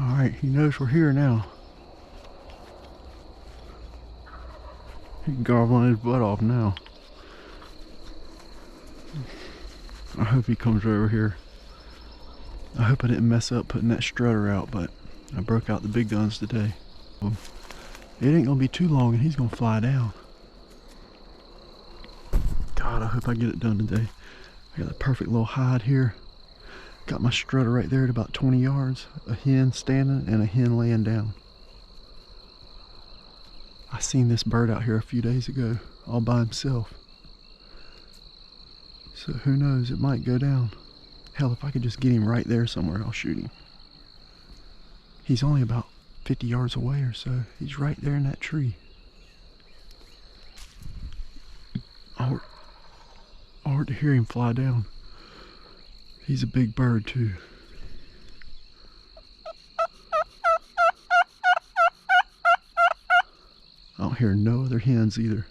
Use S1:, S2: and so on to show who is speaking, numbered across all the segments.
S1: Alright, he knows we're here now. He's gobbling his butt off now. I hope he comes over here. I hope I didn't mess up putting that strutter out, but I broke out the big guns today. It ain't gonna be too long and he's gonna fly down. God, I hope I get it done today. I got the perfect little hide here. Got my strutter right there at about 20 yards. A hen standing and a hen laying down. I seen this bird out here a few days ago, all by himself. So who knows, it might go down. Hell, if I could just get him right there somewhere, I'll shoot him. He's only about 50 yards away or so. He's right there in that tree. I heard to hear him fly down. He's a big bird too. I don't hear no other hens either.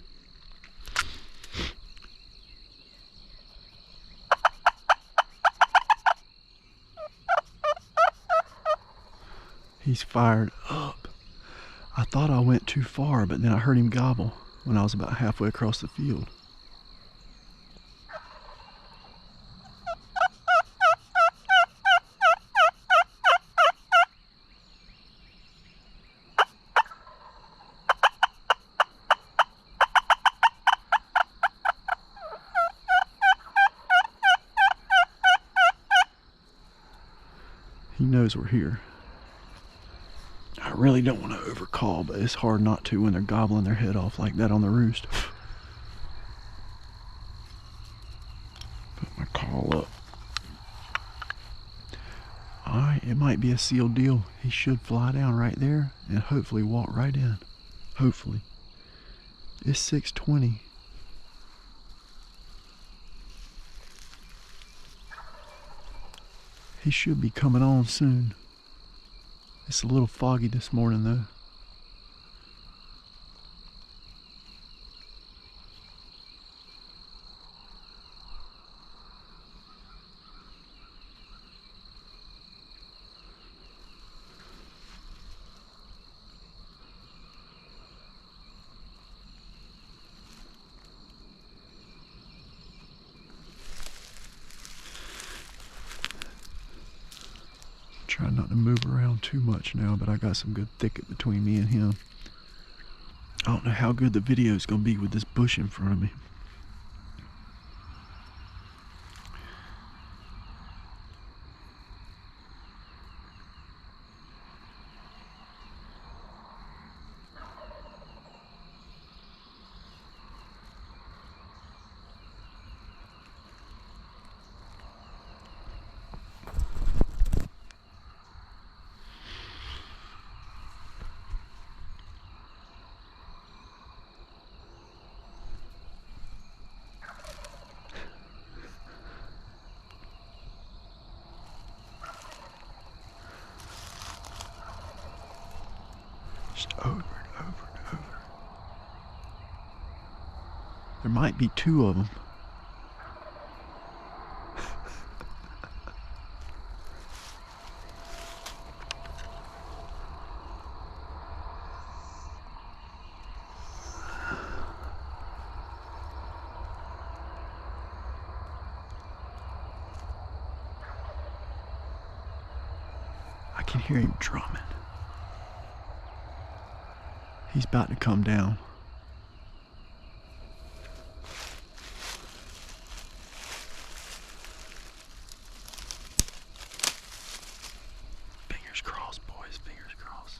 S1: He's fired up. I thought I went too far, but then I heard him gobble when I was about halfway across the field. He knows we're here. I really don't want to overcall, but it's hard not to when they're gobbling their head off like that on the roost. Put my call up. Alright, it might be a sealed deal. He should fly down right there and hopefully walk right in. Hopefully. It's 6:20. He should be coming on soon. It's a little foggy this morning though. Trying not to move around too much now, but I got some good thicket between me and him. I don't know how good the video is going to be with this bush in front of me. Just over and over and over. There might be two of them. I can hear him drumming. He's about to come down. Fingers crossed, boys, fingers crossed.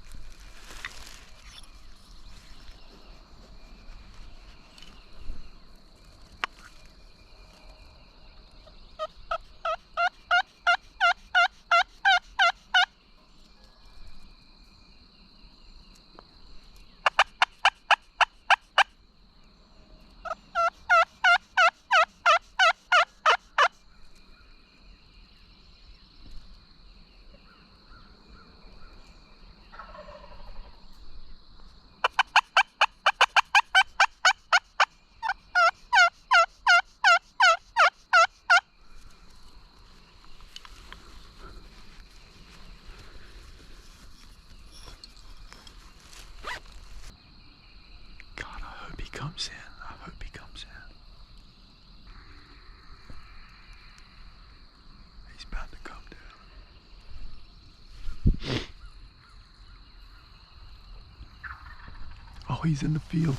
S1: Oh, he's in the field.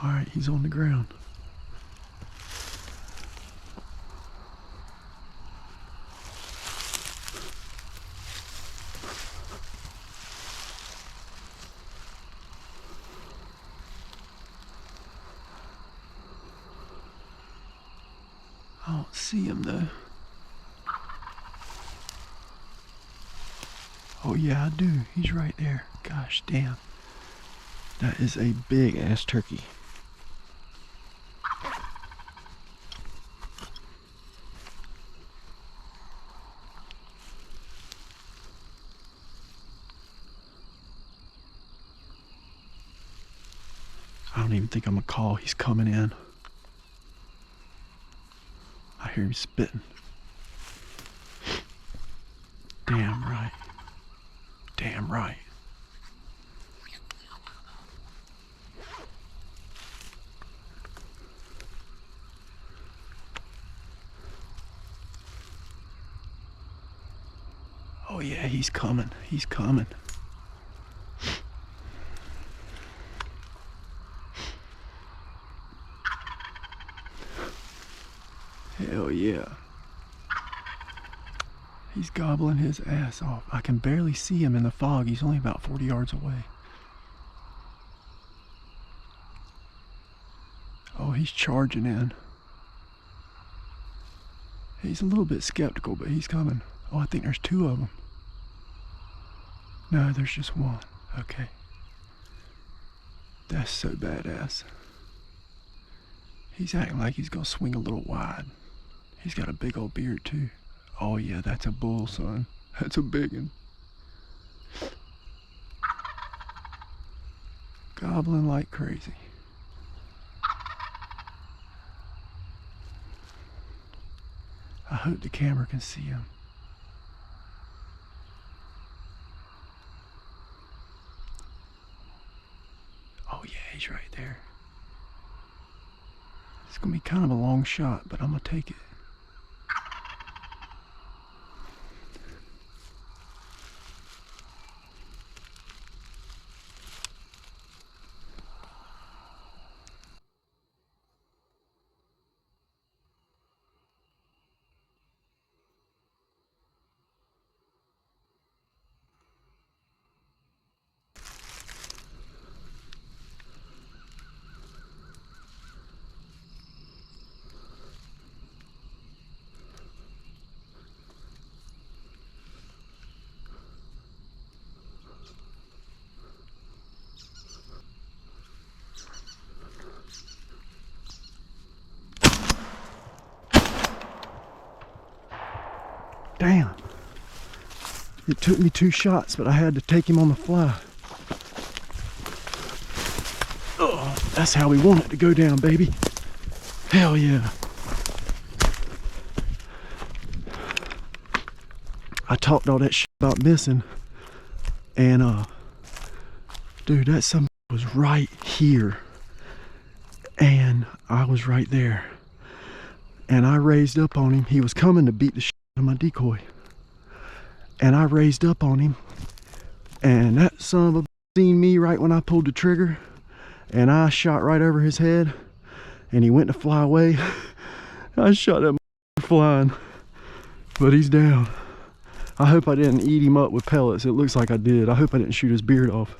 S1: All right, he's on the ground. I don't see him though. Oh yeah, I do. He's right there. Gosh damn. That is a big ass turkey. I don't even think I'm gonna call. He's coming in. I hear him spitting. Damn right. Damn right. Oh yeah, he's coming. He's coming. Hell yeah. He's gobbling his ass off. I can barely see him in the fog. He's only about 40 yards away. Oh, he's charging in. He's a little bit skeptical, but he's coming. Oh, I think there's two of them. No, there's just one. Okay. That's so badass. He's acting like he's gonna swing a little wide. He's got a big old beard too. Oh yeah, that's a bull, son. That's a big one. Gobbling like crazy. I hope the camera can see him. Oh yeah, he's right there. It's gonna be kind of a long shot, but I'm gonna take it. Damn. It took me 2 shots, but I had to take him on the fly. Oh, that's how we want it to go down, baby. Hell yeah. I talked all that shit about missing, and dude, that something was right here, and I was right there, and I raised up on him. He was coming to beat the shit out of my decoy, and I raised up on him, and that son of a seen me right when I pulled the trigger, and I shot right over his head, and he went to fly away. I shot that flying, but he's down. I hope I didn't eat him up with pellets. It looks like I did. I hope I didn't shoot his beard off.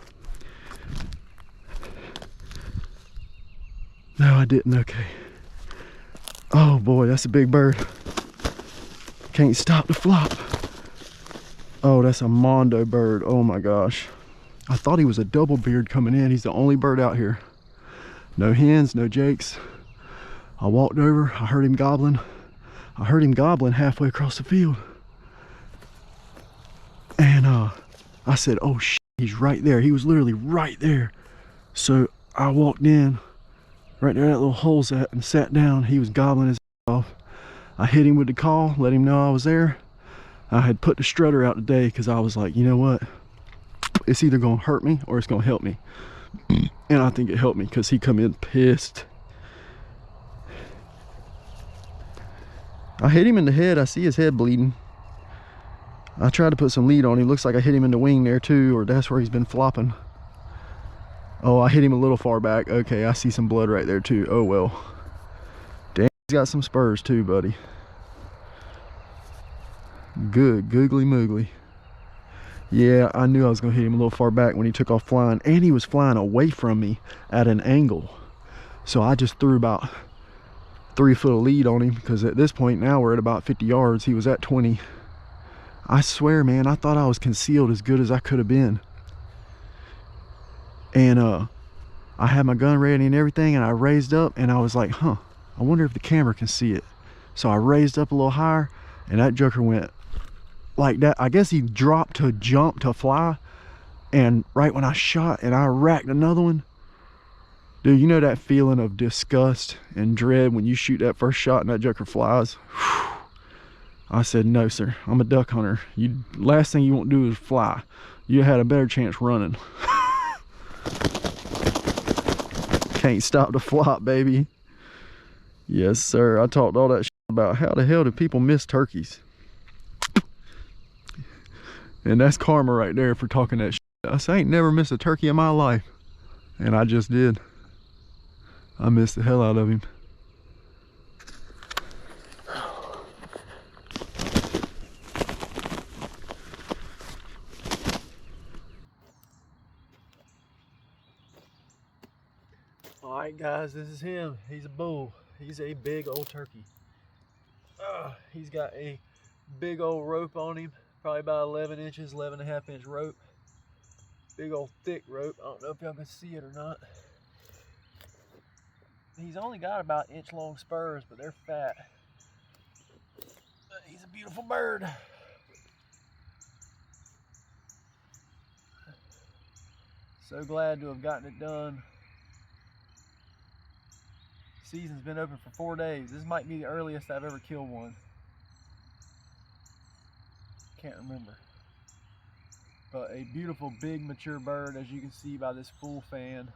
S1: No, I didn't. Okay. Oh boy, that's a big bird. Can't stop the flop. Oh, that's a mondo bird. Oh my gosh. I thought he was a double beard coming in. He's the only bird out here. No hens, no jakes. I walked over. I heard him gobbling. I heard him gobbling halfway across the field. And I said, oh shit, he's right there. He was literally right there. So I walked in right there that little hole's at and sat down. He was gobbling his off. I hit him with the call, let him know I was there. I had put the strutter out today because I was like, you know what? It's either gonna hurt me or it's gonna help me. And I think it helped me because he come in pissed. I hit him in the head. I see his head bleeding. I tried to put some lead on him. Looks like I hit him in the wing there too, or that's where he's been flopping. Oh, I hit him a little far back. Okay, I see some blood right there too. Oh well. Damn, he's got some spurs too, buddy. Good, googly moogly. Yeah, I knew I was gonna hit him a little far back when he took off flying, and he was flying away from me at an angle. So I just threw about 3 foot of lead on him, because at this point now we're at about 50 yards. He was at 20. I swear, man, I thought I was concealed as good as I could have been. And I had my gun ready and everything, and I raised up and I was like, huh, I wonder if the camera can see it. So I raised up a little higher, and that joker went like that. I guess he dropped to jump to fly, and right when I shot and I racked another one, dude, you know that feeling of disgust and dread when you shoot that first shot and that joker flies? Whew. I said, no sir, I'm a duck hunter. Last thing you want to do is fly. You had a better chance running. Can't stop the flop, baby. Yes sir. I talked all that shit about how the hell do people miss turkeys, and that's karma right there for talking that shit. I ain't never missed a turkey in my life, and I just did. I missed the hell out of him. All right guys, this is him. He's a bull. He's a big old turkey. He's got a big old rope on him, probably about 11 inches, 11.5 inch rope. Big old thick rope. I don't know if y'all can see it or not. He's only got about inch long spurs, but they're fat. But he's a beautiful bird. So glad to have gotten it done. Season's been open for 4 days. This might be the earliest I've ever killed one. Can't remember. But a beautiful big mature bird, as you can see by this full fan.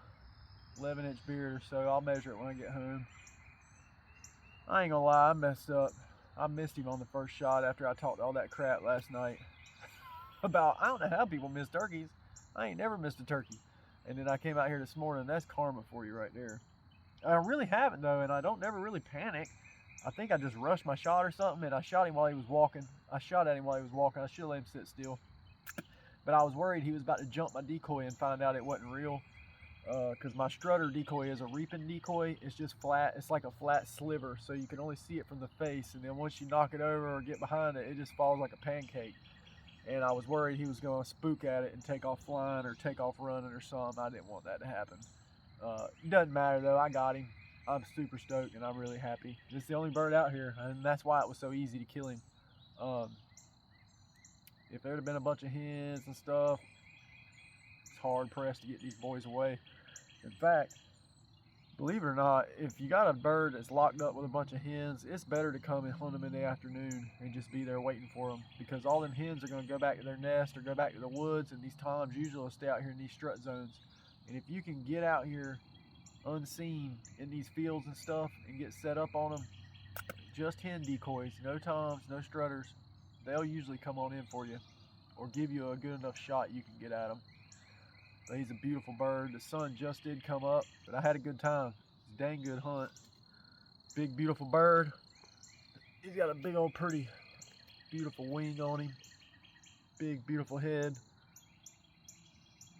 S1: 11-inch beard or so. I'll measure it when I get home. I ain't gonna lie, I messed up. I missed him on the first shot after I talked all that crap last night about, I don't know how people miss turkeys. I ain't never missed a turkey. And then I came out here this morning. That's karma for you right there. I really haven't though, and I don't never really panic. I think I just rushed my shot or something, and I shot him while he was walking. I shot at him while he was walking. I should have let him sit still. But I was worried he was about to jump my decoy and find out it wasn't real. Because my strutter decoy is a reaping decoy. It's just flat. It's like a flat sliver, so you can only see it from the face. And then once you knock it over or get behind it, it just falls like a pancake. And I was worried he was going to spook at it and take off flying or take off running or something. I didn't want that to happen. It doesn't matter though, I got him. I'm super stoked and I'm really happy. It's the only bird out here, and that's why it was so easy to kill him. If there'd have been a bunch of hens and stuff, it's hard pressed to get these boys away. In fact, believe it or not, if you got a bird that's locked up with a bunch of hens, it's better to come and hunt them in the afternoon and just be there waiting for them, because all them hens are going to go back to their nest or go back to the woods, and these toms usually will stay out here in these strut zones. And if you can get out here unseen in these fields and stuff and get set up on them, just hen decoys, no toms, no strutters, they'll usually come on in for you or give you a good enough shot you can get at them. But he's a beautiful bird. The sun just did come up, but I had a good time. It's a dang good hunt. Big beautiful bird. He's got a big old pretty beautiful wing on him. Big beautiful head.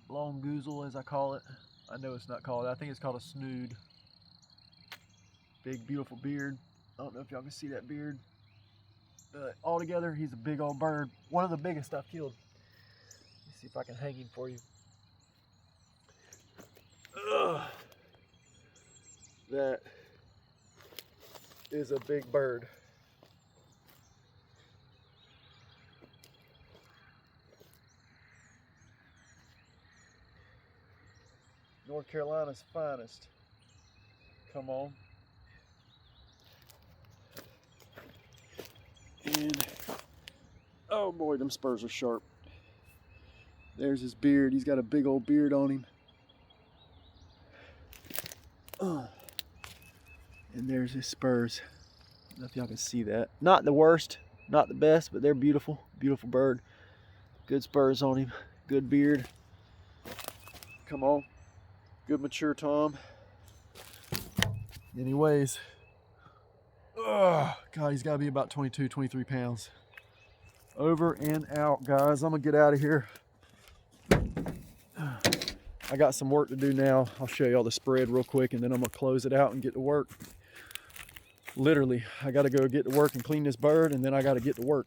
S1: Long goozle, as I call it. I know it's not called. I think it's called a snood. Big beautiful beard. I don't know if y'all can see that beard. But altogether, he's a big old bird. One of the biggest I've killed. Let's see if I can hang him for you. Ugh. That is a big bird. North Carolina's finest. Come on. And oh boy, them spurs are sharp. There's his beard. He's got a big old beard on him. And there's his spurs. know if y'all can see that. Not the worst, not the best, but they're beautiful. Beautiful bird. Good spurs on him. Good beard. Come on. Good mature tom. Anyways. Oh, God, he's got to be about 22, 23 pounds. Over and out, guys. I'm going to get out of here. I got some work to do now. I'll show y'all the spread real quick, and then I'm going to close it out and get to work. Literally, I got to go get to work and clean this bird, and then I got to get to work.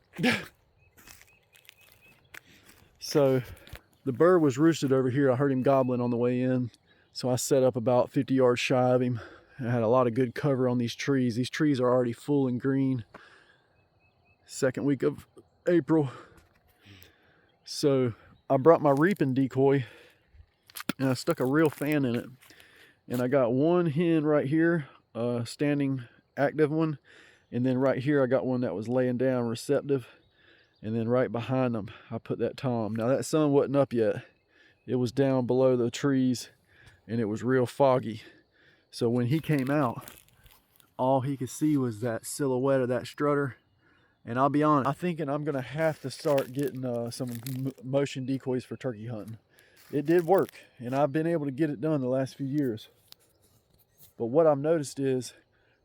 S1: So the bird was roosted over here. I heard him gobbling on the way in. So I set up about 50 yards shy of him. I had a lot of good cover on these trees. These trees are already full and green. Second week of April. So I brought my reaping decoy and I stuck a real fan in it. And I got one hen right here, standing active one. And then right here I got one that was laying down receptive. And then right behind them I put that tom. Now that sun wasn't up yet. It was down below the trees and it was real foggy. So when he came out, all he could see was that silhouette of that strutter. And I'll be honest, I'm thinking I'm gonna have to start getting some motion decoys for turkey hunting. It did work, and I've been able to get it done the last few years. But what I've noticed is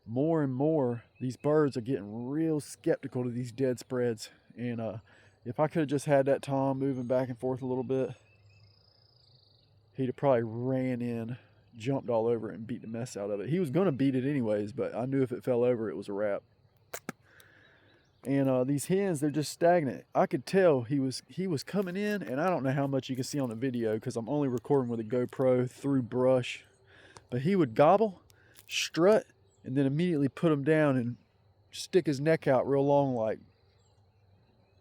S1: more and more these birds are getting real skeptical to these dead spreads. And if I could have just had that tom moving back and forth a little bit, he'd have probably ran in, jumped all over it, and beat the mess out of it. He was gonna beat it anyways, but I knew if it fell over, it was a wrap. And these hens, they're just stagnant. I could tell he was coming in, and I don't know how much you can see on the video because I'm only recording with a GoPro through brush. But he would gobble, strut, and then immediately put him down and stick his neck out real long like.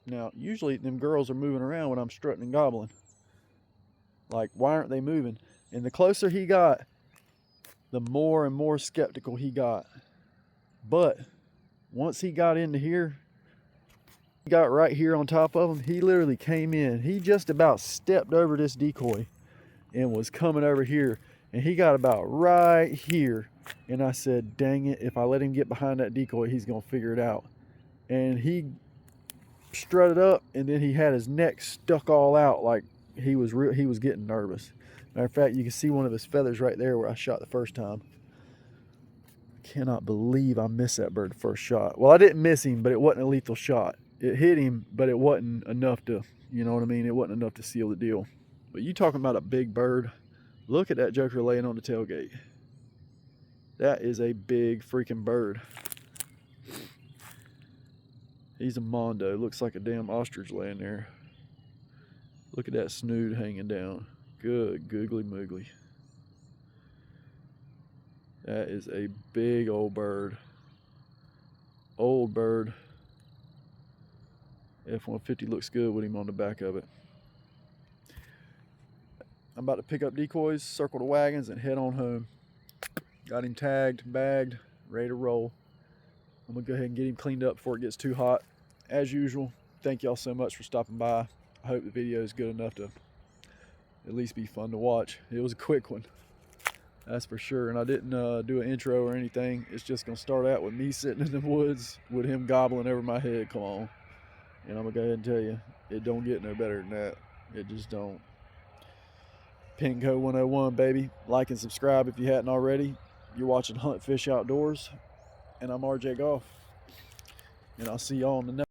S1: Now, usually them girls are moving around when I'm strutting and gobbling. Like, why aren't they moving? And the closer he got, the more and more skeptical he got. But once he got into here, he got right here on top of him, he literally came in. He just about stepped over this decoy and was coming over here. And he got about right here. And I said, dang it, if I let him get behind that decoy, he's going to figure it out. And he strutted up, and then he had his neck stuck all out like he was getting nervous. Matter of fact, you can see one of his feathers right there where I shot the first time. I cannot believe I missed that bird the first shot. Well, I didn't miss him, but it wasn't a lethal shot. It hit him, but it wasn't enough to, you know what I mean? It wasn't enough to seal the deal. But you talking about a big bird. Look at that joker laying on the tailgate. That is a big freaking bird. He's a mondo. Looks like a damn ostrich laying there. Look at that snood hanging down. Good googly moogly. That is a big old bird. Old bird. F-150 looks good with him on the back of it. I'm about to pick up decoys, circle the wagons, and head on home. Got him tagged, bagged, ready to roll. I'm gonna go ahead and get him cleaned up before it gets too hot. As usual, thank y'all so much for stopping by. I hope the video is good enough to at least be fun to watch. It was a quick one, that's for sure. And I didn't do an intro or anything. It's just gonna start out with me sitting in the woods with him gobbling over my head. Come on. And I'm gonna go ahead and tell you, it don't get no better than that. It just don't. PenCo101, baby. Like and subscribe if you hadn't already. You're watching Hunt Fish Outdoors, and I'm RJ Goff. And I'll see y'all on the next.